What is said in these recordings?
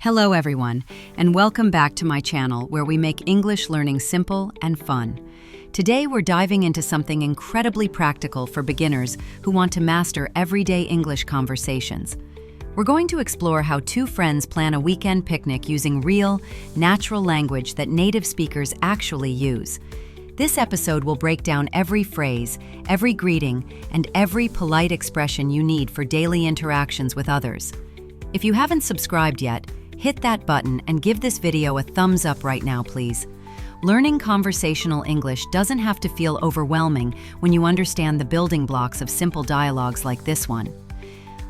Hello everyone, and welcome back to my channel where we make English learning simple and fun. Today we're diving into something incredibly practical for beginners who want to master everyday English conversations. We're going to explore how two friends plan a weekend picnic using real, natural language that native speakers actually use. This episode will break down every phrase, every greeting, and every polite expression you need for daily interactions with others. If you haven't subscribed yet, hit that button and give this video a thumbs up right now, please. Learning conversational English doesn't have to feel overwhelming when you understand the building blocks of simple dialogues like this one.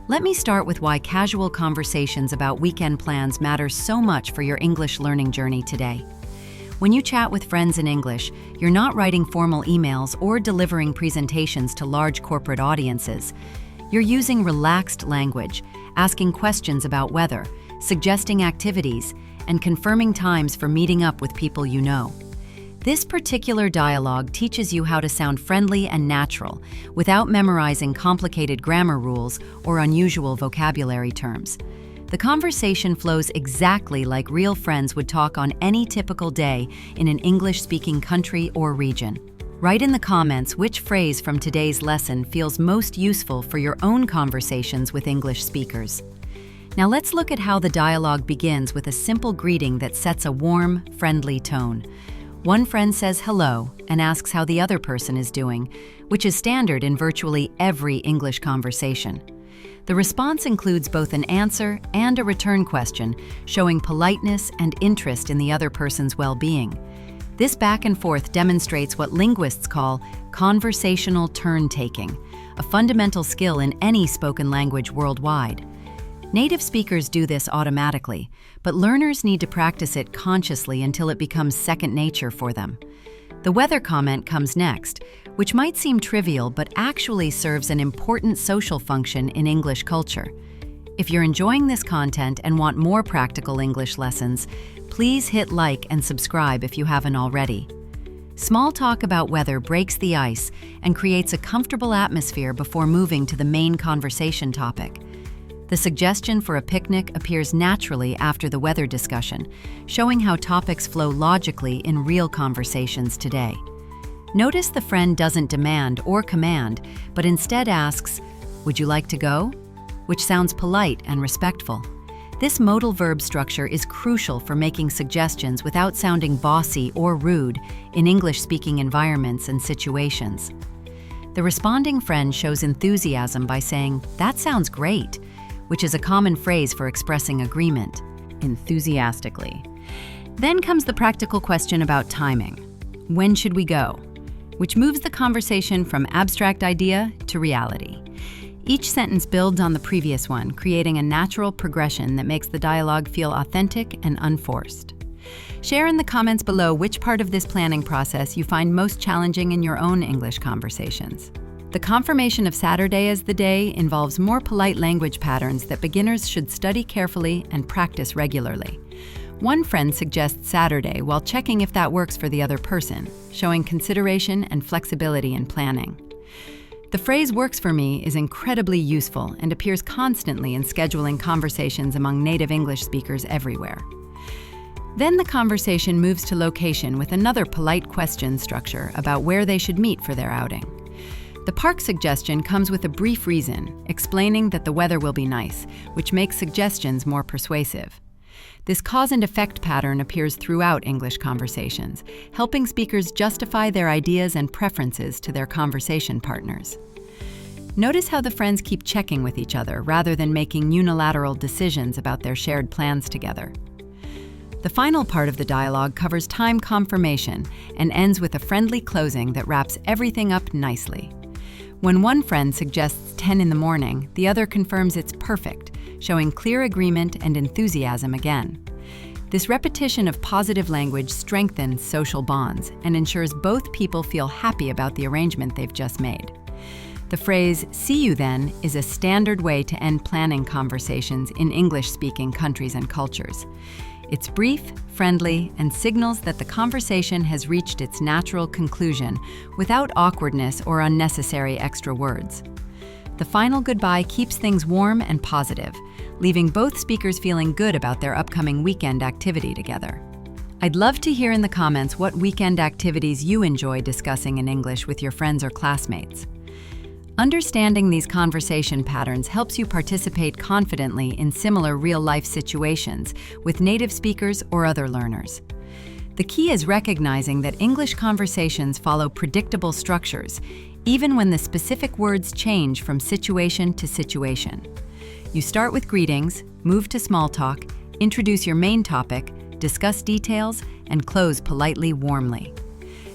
Let me start with why casual conversations about weekend plans matter so much for your English learning journey today. When you chat with friends in English, you're not writing formal emails or delivering presentations to large corporate audiences. You're using relaxed language, asking questions about weather, suggesting activities, and confirming times for meeting up with people you know. This particular dialogue teaches you how to sound friendly and natural without memorizing complicated grammar rules or unusual vocabulary terms. The conversation flows exactly like real friends would talk on any typical day in an English-speaking country or region. Write in the comments which phrase from today's lesson feels most useful for your own conversations with English speakers. Now let's look at how the dialogue begins with a simple greeting that sets a warm, friendly tone. One friend says hello and asks how the other person is doing, which is standard in virtually every English conversation. The response includes both an answer and a return question, showing politeness and interest in the other person's well-being. This back and forth demonstrates what linguists call conversational turn-taking, a fundamental skill in any spoken language worldwide. Native speakers do this automatically, but learners need to practice it consciously until it becomes second nature for them. The weather comment comes next, which might seem trivial but actually serves an important social function in English culture. If you're enjoying this content and want more practical English lessons, please hit like and subscribe if you haven't already. Small talk about weather breaks the ice and creates a comfortable atmosphere before moving to the main conversation topic. The suggestion for a picnic appears naturally after the weather discussion, showing how topics flow logically in real conversations today. Notice the friend doesn't demand or command, but instead asks, "Would you like to go?" which sounds polite and respectful. This modal verb structure is crucial for making suggestions without sounding bossy or rude in English-speaking environments and situations. The responding friend shows enthusiasm by saying, "That sounds great," which is a common phrase for expressing agreement, enthusiastically. Then comes the practical question about timing. When should we go? Which moves the conversation from abstract idea to reality. Each sentence builds on the previous one, creating a natural progression that makes the dialogue feel authentic and unforced. Share in the comments below which part of this planning process you find most challenging in your own English conversations. The confirmation of Saturday as the day involves more polite language patterns that beginners should study carefully and practice regularly. One friend suggests Saturday while checking if that works for the other person, showing consideration and flexibility in planning. The phrase "works for me" is incredibly useful and appears constantly in scheduling conversations among native English speakers everywhere. Then the conversation moves to location with another polite question structure about where they should meet for their outing. The park suggestion comes with a brief reason, explaining that the weather will be nice, which makes suggestions more persuasive. This cause and effect pattern appears throughout English conversations, helping speakers justify their ideas and preferences to their conversation partners. Notice how the friends keep checking with each other rather than making unilateral decisions about their shared plans together. The final part of the dialogue covers time confirmation and ends with a friendly closing that wraps everything up nicely. When one friend suggests 10 in the morning, the other confirms it's perfect, showing clear agreement and enthusiasm again. This repetition of positive language strengthens social bonds and ensures both people feel happy about the arrangement they've just made. The phrase "see you then" is a standard way to end planning conversations in English-speaking countries and cultures. It's brief, friendly, and signals that the conversation has reached its natural conclusion without awkwardness or unnecessary extra words. The final goodbye keeps things warm and positive, leaving both speakers feeling good about their upcoming weekend activity together. I'd love to hear in the comments what weekend activities you enjoy discussing in English with your friends or classmates. Understanding these conversation patterns helps you participate confidently in similar real-life situations with native speakers or other learners. The key is recognizing that English conversations follow predictable structures, even when the specific words change from situation to situation. You start with greetings, move to small talk, introduce your main topic, discuss details, and close politely, warmly.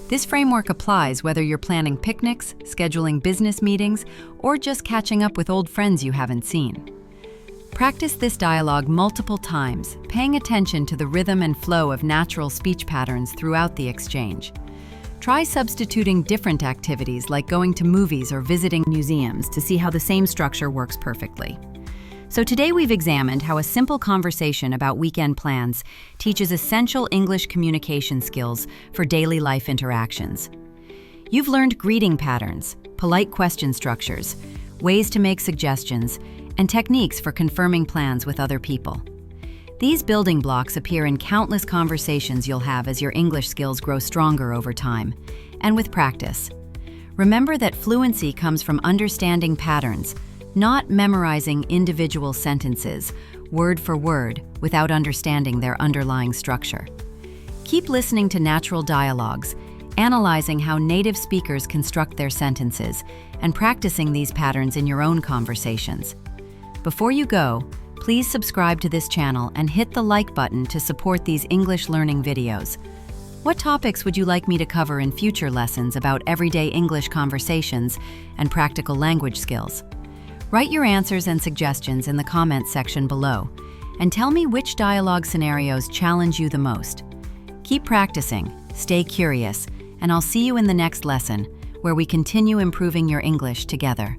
This framework applies whether you're planning picnics, scheduling business meetings, or just catching up with old friends you haven't seen. Practice this dialogue multiple times, paying attention to the rhythm and flow of natural speech patterns throughout the exchange. Try substituting different activities like going to movies or visiting museums to see how the same structure works perfectly. So today we've examined how a simple conversation about weekend plans teaches essential English communication skills for daily life interactions. You've learned greeting patterns, polite question structures, ways to make suggestions, and techniques for confirming plans with other people. These building blocks appear in countless conversations you'll have as your English skills grow stronger over time, and with practice. Remember that fluency comes from understanding patterns, not memorizing individual sentences, word for word, without understanding their underlying structure. Keep listening to natural dialogues, analyzing how native speakers construct their sentences, and practicing these patterns in your own conversations. Before you go, please subscribe to this channel and hit the like button to support these English learning videos. What topics would you like me to cover in future lessons about everyday English conversations and practical language skills? Write your answers and suggestions in the comments section below, and tell me which dialogue scenarios challenge you the most. Keep practicing, stay curious, and I'll see you in the next lesson, where we continue improving your English together.